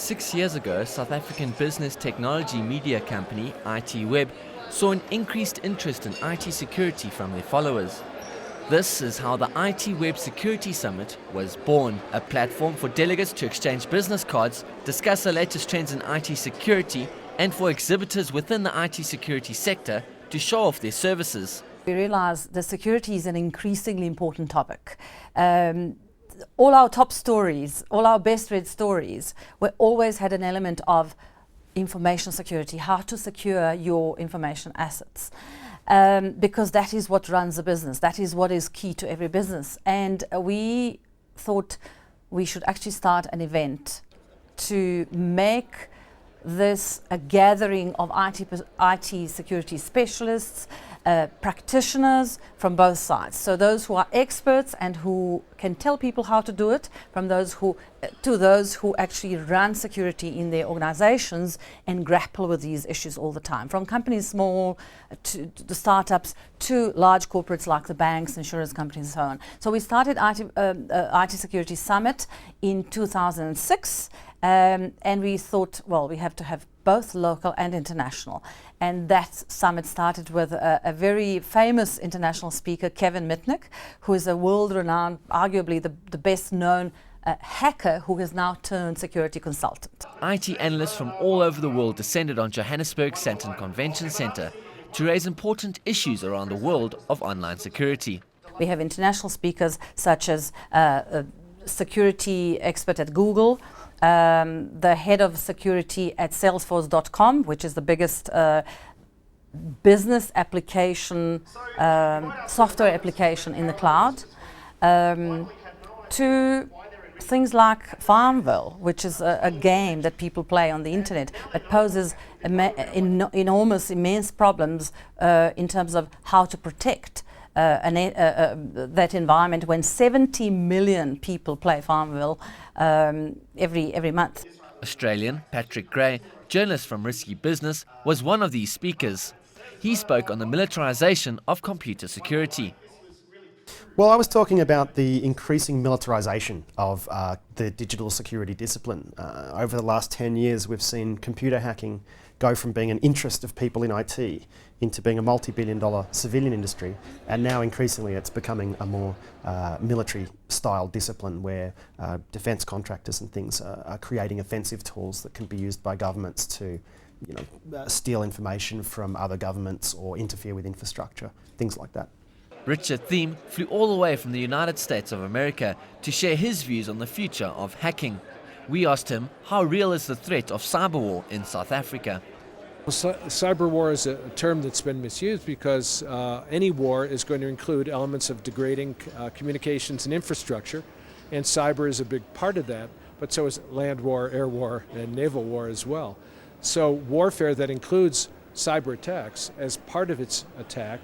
6 years ago, South African business technology media company IT Web saw an increased interest in IT security from their followers. This is how the IT Web Security Summit was born, a platform for delegates to exchange business cards, discuss the latest trends in IT security, and for exhibitors within the IT security sector to show off their services. We realized that security is an increasingly important topic. All our top stories, all our best read stories, always had an element of information security, how to secure your information assets. Because that is what runs a business, that is what is key to every business. And we thought we should actually start an event to make this a gathering of IT security specialists, practitioners from both sides. So those who are experts and who can tell people how to do it, from those who actually run security in their organizations and grapple with these issues all the time, from companies small to the startups to large corporates like the banks, insurance companies and so on. So we started IT Security Summit in 2006. And we thought, well, we have to have both local and international. And that summit started with a very famous international speaker, Kevin Mitnick, who is a world-renowned, arguably the best-known hacker who has now turned security consultant. IT analysts from all over the world descended on Johannesburg's Sandton Convention Centre to raise important issues around the world of online security. We have international speakers such as a security expert at Google, the head of security at Salesforce.com, which is the biggest business application, software application in the cloud, to things like Farmville, which is a game that people play on the internet that poses immense problems in terms of how to protect that environment when 70 million people play Farmville every month. Australian Patrick Gray, journalist from Risky Business, was one of these speakers. He spoke on the militarisation of computer security. Well, I was talking about the increasing militarisation of the digital security discipline. Over the last 10 years, we've seen computer hacking go from being an interest of people in IT into being a multi-billion-dollar civilian industry, and now increasingly it's becoming a more military-style discipline where defence contractors and things are creating offensive tools that can be used by governments to steal information from other governments or interfere with infrastructure, things like that. Richard Thiem flew all the way from the United States of America to share his views on the future of hacking. We asked him how real is the threat of cyber war in South Africa. Well, cyber war is a term that's been misused because any war is going to include elements of degrading communications and infrastructure, and cyber is a big part of that, but so is land war, air war, and naval war as well. So warfare that includes cyber attacks as part of its attack,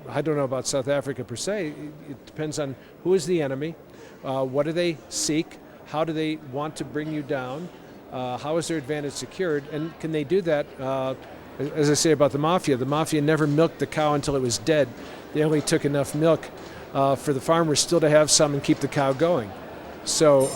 I don't know about South Africa per se. It depends on who is the enemy, what do they seek, how do they want to bring you down, how is their advantage secured, and can they do that? As I say about the mafia never milked the cow until it was dead. They only took enough milk for the farmers still to have some and keep the cow going. So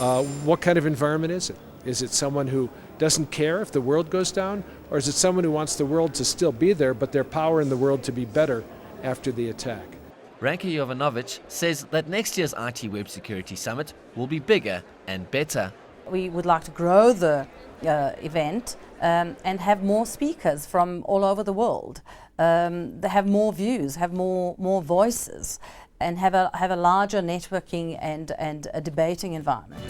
what kind of environment is it? Is it someone who doesn't care if the world goes down, or is it someone who wants the world to still be there but their power in the world to be better after the attack? Ranko Jovanovic says that next year's IT Web Security Summit will be bigger and better. We would like to grow the event and have more speakers from all over the world. They have more views, have more voices, and have a larger networking and a debating environment.